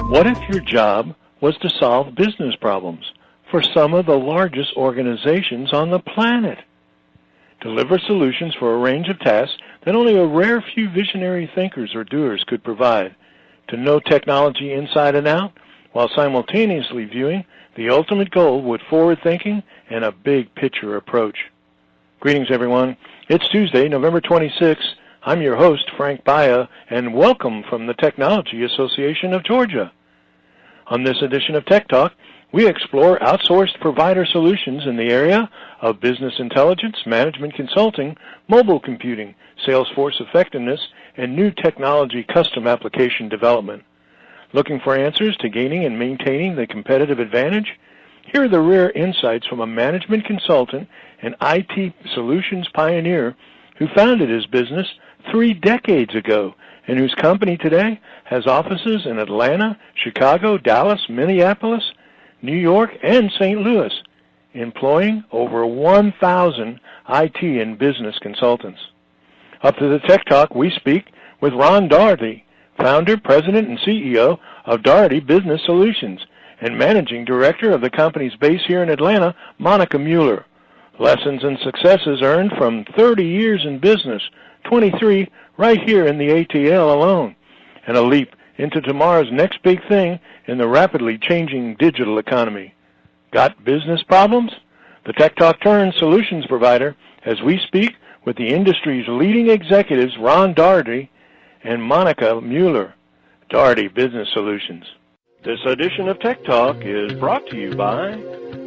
What if your job was to solve business problems for some of the largest organizations on the planet? Deliver solutions for a range of tasks that only a rare few visionary thinkers or doers could provide. To know technology inside and out while simultaneously viewing the ultimate goal with forward thinking and a big picture approach. Greetings, everyone. It's Tuesday, November 26th. I'm your host, Frank Baia, and welcome from the Technology Association of Georgia. On this edition of Tech Talk, we explore outsourced provider solutions in the area of business intelligence, management consulting, mobile computing, Salesforce effectiveness, and new technology custom application development. Looking for answers to gaining and maintaining the competitive advantage? Here are the rare insights from a management consultant and IT solutions pioneer who founded his business 3 decades ago and whose company today has offices in Atlanta, Chicago, Dallas, Minneapolis, New York, and St. Louis, employing over 1,000 IT and business consultants. Up to the Tech Talk, we speak with Ron Daugherty, founder, president, and CEO of Daugherty Business Solutions, and managing director of the company's base here in Atlanta, Monika Mueller. Lessons and successes earned from 30 years in business, 23 right here in the ATL alone, and a leap into tomorrow's next big thing in the rapidly changing digital economy. Got business problems? The Tech Talk turns solutions provider as we speak with the industry's leading executives, Ron Daugherty and Monika Mueller, Daugherty Business Solutions. This edition of Tech Talk is brought to you by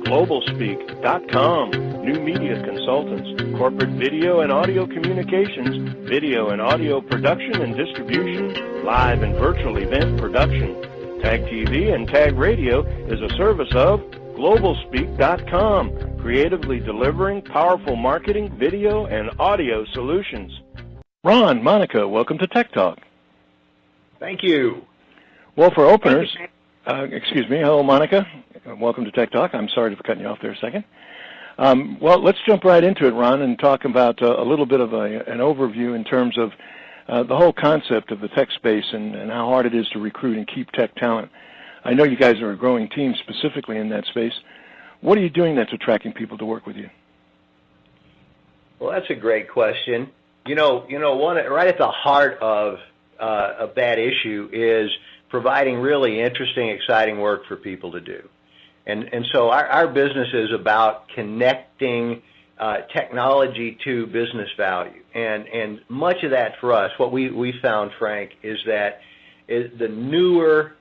GlobalSpeak.com, new media consultants, corporate video and audio communications, video and audio production and distribution, live and virtual event production. Tag TV and Tag Radio is a service of GlobalSpeak.com, creatively delivering powerful marketing, video, and audio solutions. Ron, Monika, welcome to Tech Talk. Thank you. Well, for openers, hello, Monika. Welcome to Tech Talk. I'm sorry for cutting you off there a second. Well, let's jump right into it, Ron, and talk about a little bit of an overview in terms of the whole concept of the tech space and how hard it is to recruit and keep tech talent. I know you guys are a growing team specifically in that space. What are you doing that's attracting people to work with you? Well, that's a great question. One right at the heart of that issue is providing really interesting, exciting work for people to do. And so our business is about connecting technology to business value. And much of that for us, what we found, Frank, is that the newer,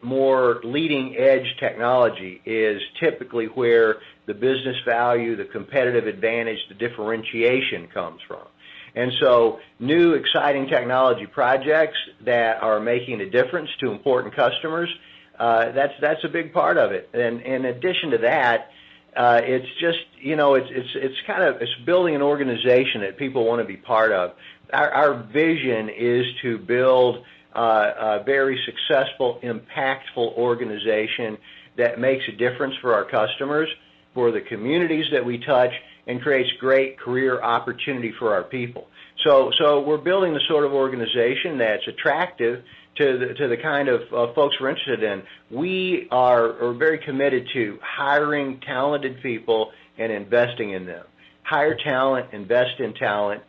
more leading-edge technology is typically where the business value, the competitive advantage, the differentiation comes from. And so new, exciting technology projects that are making a difference to important customers, that's a big part of it. And in addition to that, it's just, it's building an organization that people want to be part of. Our vision is to build a very successful, impactful organization that makes a difference for our customers, for the communities that we touch, and creates great career opportunity for our people. So we're building the sort of organization that's attractive to the kind of folks we're interested in. We are very committed to hiring talented people and investing in them. Hire talent, invest in talent.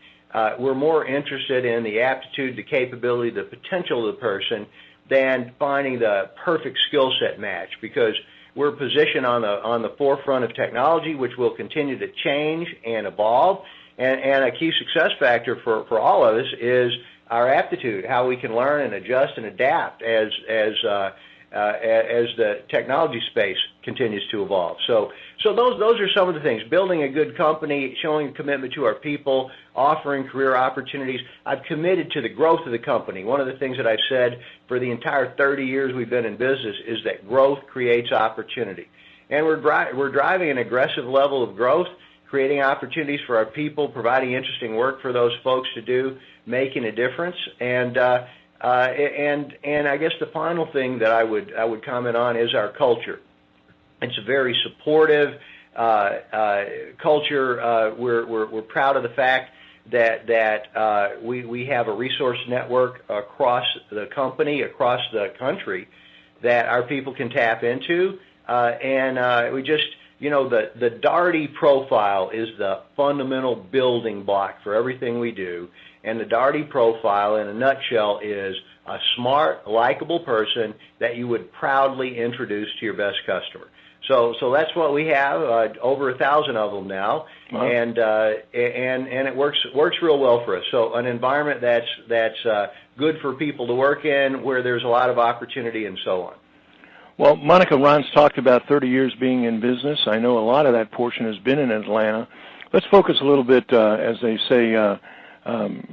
We're more interested in the aptitude, the capability, the potential of the person than finding the perfect skill set match, because we're positioned on the forefront of technology, which will continue to change and evolve. And a key success factor for all of us is our aptitude, how we can learn and adjust and adapt as the technology space continues to evolve. So those are some of the things. Building a good company, showing commitment to our people, offering career opportunities. I've committed to the growth of the company. One of the things that I've said for the entire 30 years we've been in business is that growth creates opportunity. And we're driving an aggressive level of growth, creating opportunities for our people, providing interesting work for those folks to do, making a difference. And I guess the final thing that I would comment on is our culture. It's a very supportive culture. We're proud of the fact that we have a resource network across the company, across the country, that our people can tap into, and we just, the Daugherty profile is the fundamental building block for everything we do, and the Daugherty profile, in a nutshell, is a smart, likable person that you would proudly introduce to your best customer. So that's what we have, over 1,000 of them now, wow. and it works real well for us. So an environment that's good for people to work in, where there's a lot of opportunity and so on. Well, Monika, Ron's talked about 30 years being in business. I know a lot of that portion has been in Atlanta. Let's focus a little bit, as they say,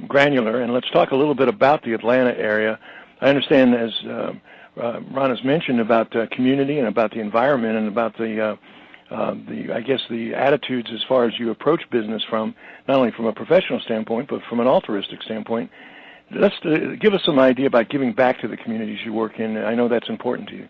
granular, and let's talk a little bit about the Atlanta area. I understand, as Ron has mentioned, about community and about the environment and about the I guess the attitudes as far as you approach business from, not only from a professional standpoint, but from an altruistic standpoint. Let's give us some idea about giving back to the communities you work in. I know that's important to you.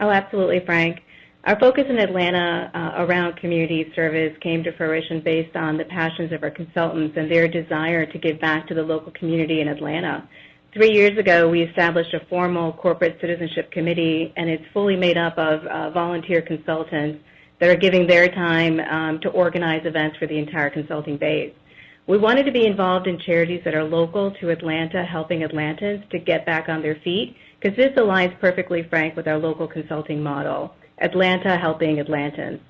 Oh, absolutely, Frank. Our focus in Atlanta around community service came to fruition based on the passions of our consultants and their desire to give back to the local community in Atlanta. 3 years ago, we established a formal corporate citizenship committee, and it's fully made up of volunteer consultants that are giving their time to organize events for the entire consulting base. We wanted to be involved in charities that are local to Atlanta, helping Atlantans to get back on their feet, because this aligns perfectly, Frank, with our local consulting model, Atlanta helping Atlantans.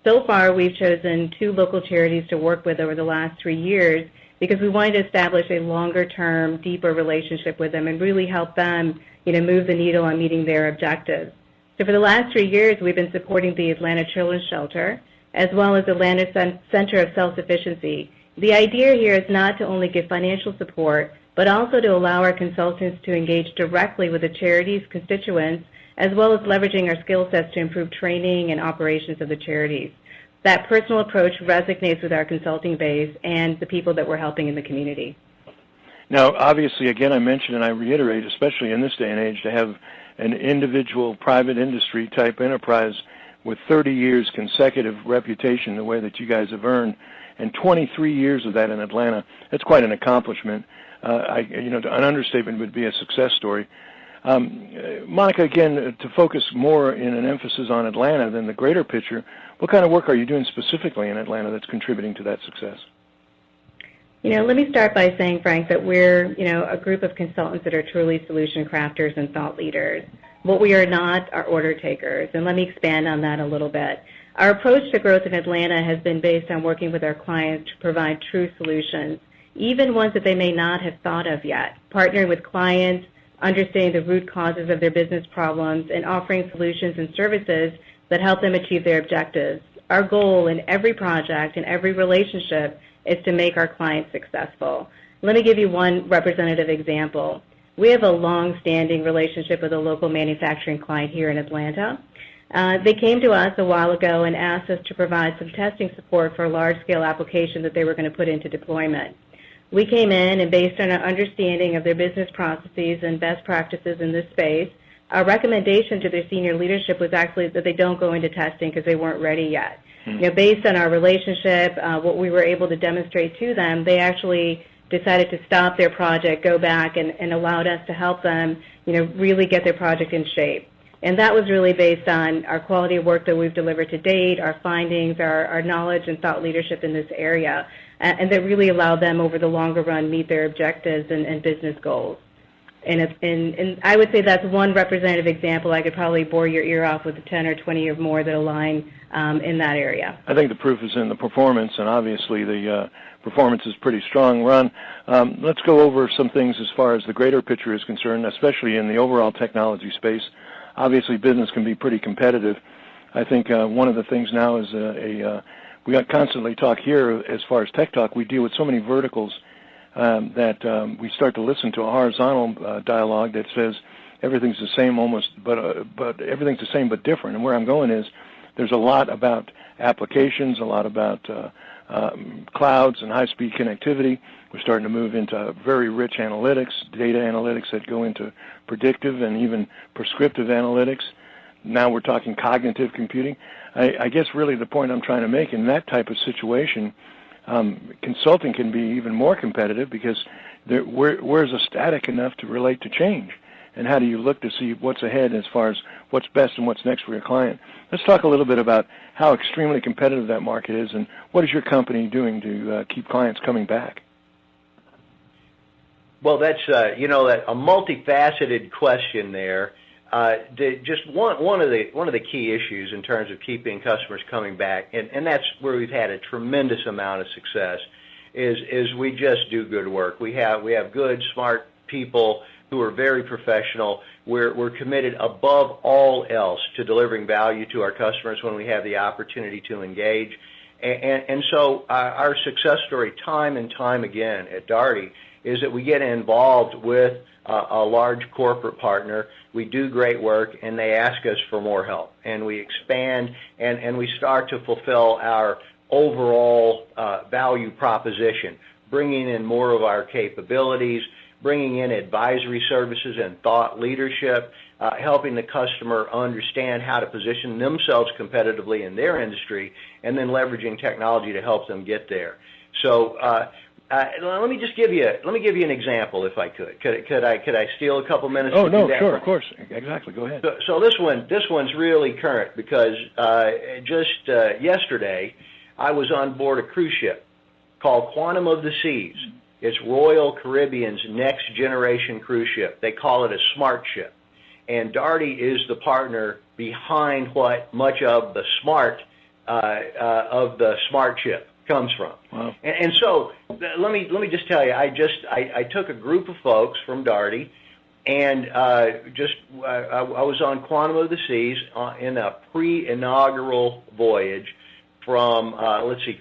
So far, we've chosen 2 local charities to work with over the last 3 years because we wanted to establish a longer-term, deeper relationship with them and really help them, move the needle on meeting their objectives. So for the last 3 years, we've been supporting the Atlanta Children's Shelter, as well as Atlanta Center of Self-Sufficiency. The idea here is not to only give financial support, but also to allow our consultants to engage directly with the charity's constituents, as well as leveraging our skill sets to improve training and operations of the charities. That personal approach resonates with our consulting base and the people that we're helping in the community. Now, obviously, again, I mentioned and I reiterate, especially in this day and age, to have an individual private industry type enterprise with 30 years consecutive reputation the way that you guys have earned, and 23 years of that in Atlanta, that's quite an accomplishment. An understatement would be a success story. Monika, again, to focus more in an emphasis on Atlanta than the greater picture, what kind of work are you doing specifically in Atlanta that's contributing to that success? Let me start by saying, Frank, that we're, a group of consultants that are truly solution crafters and thought leaders. What we are not are order takers, and let me expand on that a little bit. Our approach to growth in Atlanta has been based on working with our clients to provide true solutions, even ones that they may not have thought of yet, partnering with clients, understanding the root causes of their business problems, and offering solutions and services that help them achieve their objectives. Our goal in every project and every relationship is to make our clients successful. Let me give you one representative example. We have a long-standing relationship with a local manufacturing client here in Atlanta. They came to us a while ago and asked us to provide some testing support for a large-scale application that they were going to put into deployment. We came in, and based on our understanding of their business processes and best practices in this space, our recommendation to their senior leadership was actually that they don't go into testing because they weren't ready yet. Based on our relationship, what we were able to demonstrate to them, they actually decided to stop their project, go back, and allowed us to help them, really get their project in shape. And that was really based on our quality of work that we've delivered to date, our findings, our knowledge and thought leadership in this area, and that really allowed them over the longer run meet their objectives and business goals. And I would say that's one representative example. I could probably bore your ear off with 10 or 20 or more that align in that area. I think the proof is in the performance, and obviously the performance is pretty strong. Ron, let's go over some things as far as the greater picture is concerned, especially in the overall technology space. Obviously, business can be pretty competitive. I think one of the things now is we constantly talk here as far as tech talk. We deal with so many verticals that we start to listen to a horizontal dialogue that says everything's the same almost, but everything's the same but different. And where I'm going is there's a lot about applications, a lot about clouds and high-speed connectivity. We're starting to move into very rich analytics, data analytics that go into predictive and even prescriptive analytics. Now we're talking cognitive computing. I guess really the point I'm trying to make in that type of situation, Consulting can be even more competitive because where's a static enough to relate to change? And how do you look to see what's ahead as far as what's best and what's next for your client? Let's talk a little bit about how extremely competitive that market is, and what is your company doing to keep clients coming back? Well, that's a multifaceted question there. Just one of the key issues in terms of keeping customers coming back, and that's where we've had a tremendous amount of success, is we just do good work. We have good, smart people who are very professional. We're committed above all else to delivering value to our customers when we have the opportunity to engage. And so our success story time and time again at Daugherty is that we get involved with a large corporate partner. We do great work, and they ask us for more help. And we expand, and we start to fulfill our overall value proposition, bringing in more of our capabilities, bringing in advisory services and thought leadership, helping the customer understand how to position themselves competitively in their industry, and then leveraging technology to help them get there. So let me give you an example, if I could. Could I steal a couple minutes? Oh, no, sure, of course, exactly. Go ahead. So this one's really current because just yesterday I was on board a cruise ship called Quantum of the Seas. It's Royal Caribbean's next generation cruise ship. They call it a smart ship. And Daugherty is the partner behind what much of the smart ship comes from. Wow. And so let me just tell you, I took a group of folks from Daugherty, and I was on Quantum of the Seas in a pre-inaugural voyage from,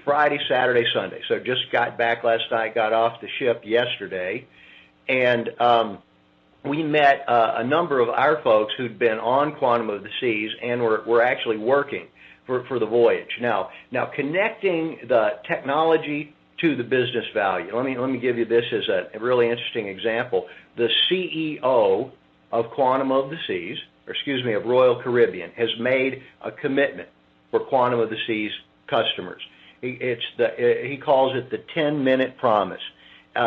Friday, Saturday, Sunday. So just got back last night, got off the ship yesterday, and we met a number of our folks who'd been on Quantum of the Seas and were actually working for the voyage. Now connecting the technology to the business value. Let me give you this as a really interesting example. The CEO of Quantum of the Seas, of Royal Caribbean, has made a commitment for Quantum of the Seas customers. He calls it the 10-minute promise,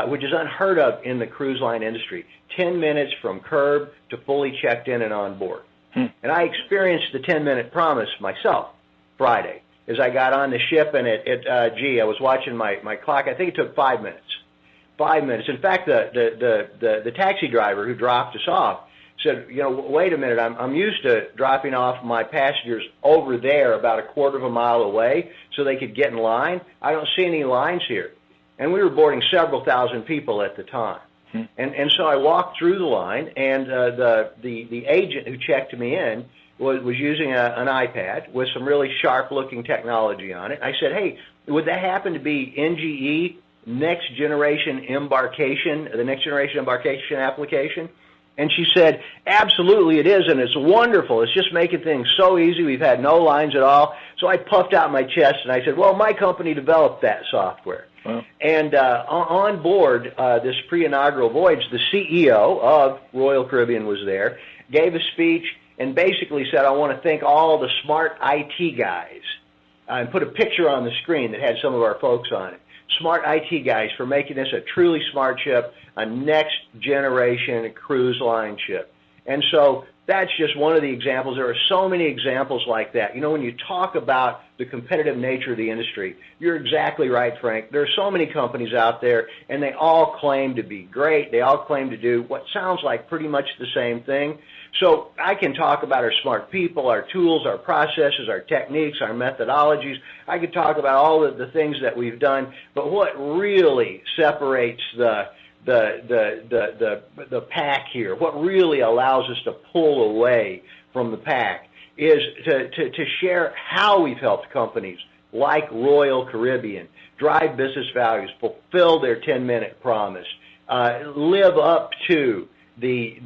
which is unheard of in the cruise line industry. 10 minutes from curb to fully checked in and on board. And I experienced the 10-minute promise myself Friday as I got on the ship, and I was watching my clock. I think it took 5 minutes. 5 minutes. In fact, the taxi driver who dropped us off said, wait a minute, I'm used to dropping off my passengers over there about a quarter of a mile away so they could get in line. I don't see any lines here. And we were boarding several thousand people at the time. And so I walked through the line, and the agent who checked me in was using an iPad with some really sharp-looking technology on it. I said, hey, would that happen to be NGE, the next generation embarkation application? And she said, absolutely it is, and it's wonderful. It's just making things so easy. We've had no lines at all. So I puffed out my chest, and I said, well, my company developed that software. Wow. And on board this pre-inaugural voyage, the CEO of Royal Caribbean was there, gave a speech, and basically said, I want to thank all the smart IT guys, and put a picture on the screen that had some of our folks on it. Smart IT guys for making this a truly smart ship, a next-generation cruise line ship. And so that's just one of the examples. There are so many examples like that. When you talk about the competitive nature of the industry, you're exactly right, Frank. There are so many companies out there, and they all claim to be great. They all claim to do what sounds like pretty much the same thing. So I can talk about our smart people, our tools, our processes, our techniques, our methodologies. I could talk about all of the things that we've done, but what really separates the pack here, what really allows us to pull away from the pack, is to share how we've helped companies like Royal Caribbean drive business values, fulfill their 10-minute promise, live up to the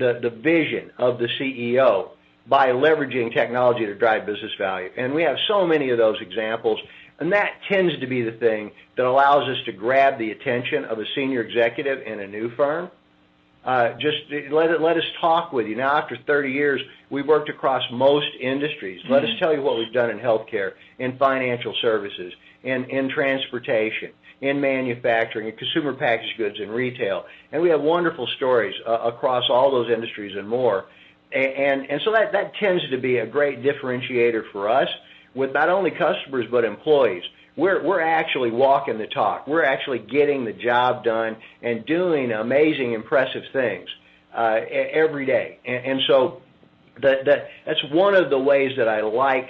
vision of the CEO by leveraging technology to drive business value. And we have so many of those examples, and that tends to be the thing that allows us to grab the attention of a senior executive in a new firm. Just let us talk with you. Now, after 30 years, we've worked across most industries. Let us tell you what we've done in healthcare, in financial services, in transportation, in manufacturing, in consumer packaged goods, and retail. And we have wonderful stories across all those industries and more. And so that tends to be a great differentiator for us with not only customers but employees. We're actually walking the talk. We're actually getting the job done and doing amazing, impressive things every day. And so that's one of the ways that I like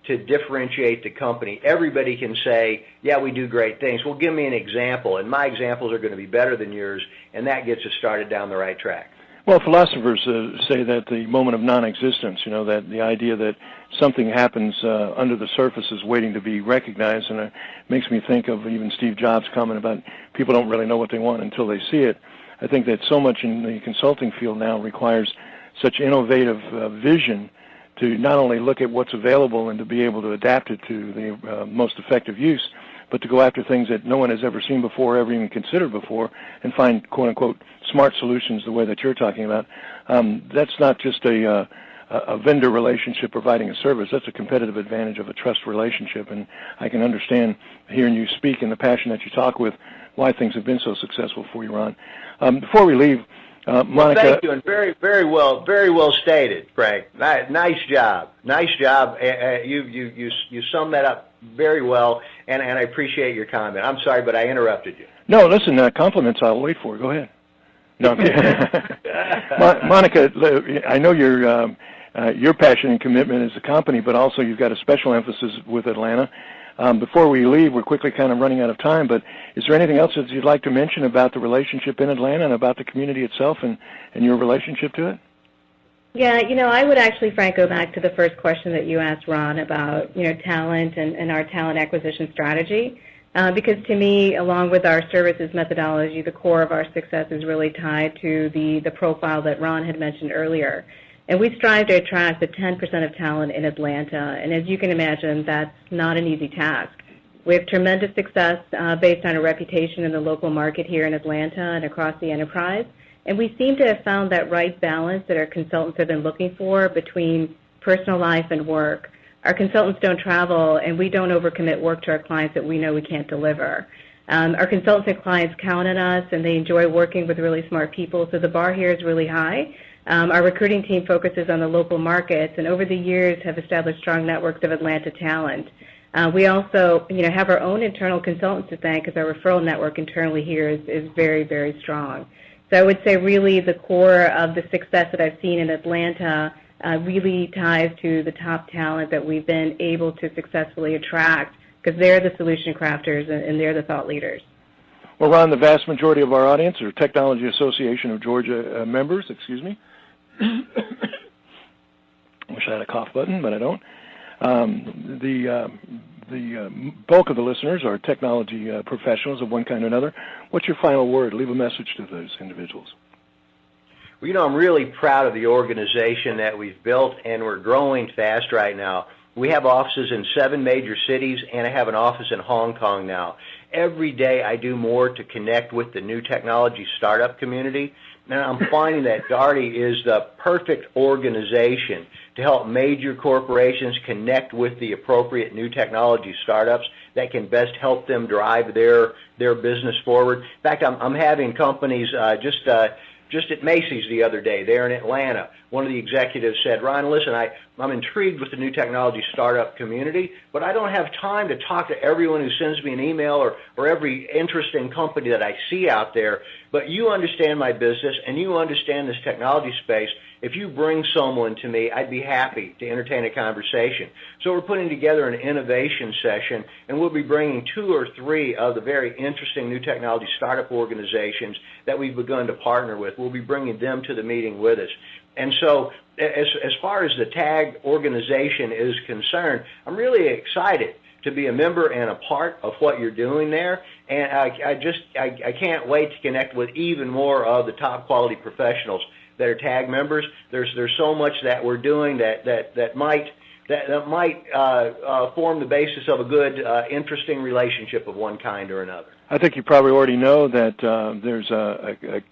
to differentiate the company. Everybody can say, yeah, we do great things. Well, give me an example, and my examples are going to be better than yours, and that gets us started down the right track. Well, philosophers say that the moment of non-existence, that the idea that something happens under the surface is waiting to be recognized, and it makes me think of even Steve Jobs' comment about people don't really know what they want until they see it. I think that so much in the consulting field now requires such innovative vision to not only look at what's available and to be able to adapt it to the most effective use, but to go after things that no one has ever seen before, ever even considered before, and find, quote-unquote, smart solutions the way that you're talking about. That's not just a vendor relationship providing a service. That's a competitive advantage of a trust relationship, and I can understand hearing you speak and the passion that you talk with why things have been so successful for you, Ron. Before we leave, Monika. Well, thank you, and very well stated, Frank. Nice job. You summed that up very well, and I appreciate your comment. I'm sorry, but I interrupted you. No, listen, compliments I'll wait for. Go ahead. No, I'm kidding. Monika, I know your passion and commitment as a company, but also you've got a special emphasis with Atlanta. Before we leave, we're quickly kind of running out of time, but is there anything else that you'd like to mention about the relationship in Atlanta and about the community itself and your relationship to it? Yeah, I would actually, Frank, go back to the first question that you asked, Ron, about, talent and our talent acquisition strategy. Because to me, along with our services methodology, the core of our success is really tied to the profile that Ron had mentioned earlier. And we strive to attract the 10% of talent in Atlanta. And as you can imagine, that's not an easy task. We have tremendous success based on a reputation in the local market here in Atlanta and across the enterprise. And we seem to have found that right balance that our consultants have been looking for between personal life and work. Our consultants don't travel, and we don't overcommit work to our clients that we know we can't deliver. Our consultants and clients count on us, and they enjoy working with really smart people, so the bar here is really high. Our recruiting team focuses on the local markets, and over the years have established strong networks of Atlanta talent. We also, have our own internal consultants to thank, because our referral network internally here is very, very strong. So I would say really the core of the success that I've seen in Atlanta really ties to the top talent that we've been able to successfully attract, because they're the solution crafters and they're the thought leaders. Well, Ron, the vast majority of our audience are Technology Association of Georgia members. Excuse me. Wish I had a cough button, but I don't. The bulk of the listeners are technology professionals of one kind or another. What's your final word? Leave a message to those individuals. Well, I'm really proud of the organization that we've built, and we're growing fast right now. We have offices in 7 major cities, and I have an office in Hong Kong now. Every day I do more to connect with the new technology startup community. Now I'm finding that Daugherty is the perfect organization to help major corporations connect with the appropriate new technology startups that can best help them drive their business forward. In fact, I'm having companies just at Macy's the other day there in Atlanta. One of the executives said, Ron, listen, I'm intrigued with the new technology startup community, but I don't have time to talk to everyone who sends me an email or every interesting company that I see out there. But you understand my business and you understand this technology space. If you bring someone to me, I'd be happy to entertain a conversation. So we're putting together an innovation session, and we'll be bringing 2 or 3 of the very interesting new technology startup organizations that we've begun to partner with. We'll be bringing them to the meeting with us. And so as far as the TAG organization is concerned, I'm really excited to be a member and a part of what you're doing there. And I can't wait to connect with even more of the top quality professionals that are TAG members. There's so much that we're doing that might form the basis of a good, interesting relationship of one kind or another. I think you probably already know that there's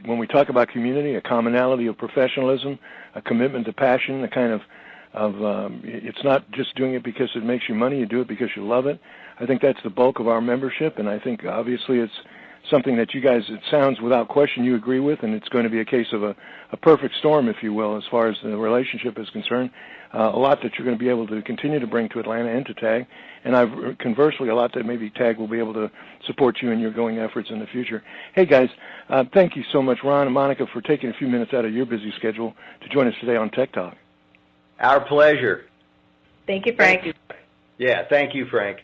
when we talk about community, a commonality of professionalism, a commitment to passion, a kind of it's not just doing it because it makes you money, you do it because you love it. I think that's the bulk of our membership, and I think obviously it's something that you guys, it sounds without question, you agree with, and it's going to be a case of a perfect storm, if you will, as far as the relationship is concerned. A lot that you're going to be able to continue to bring to Atlanta and to TAG, and conversely, a lot that maybe TAG will be able to support you in your going efforts in the future. Hey, guys, thank you so much, Ron and Monica, for taking a few minutes out of your busy schedule to join us today on Tech Talk. Our pleasure. Thank you, Frank. Yeah, thank you, Frank.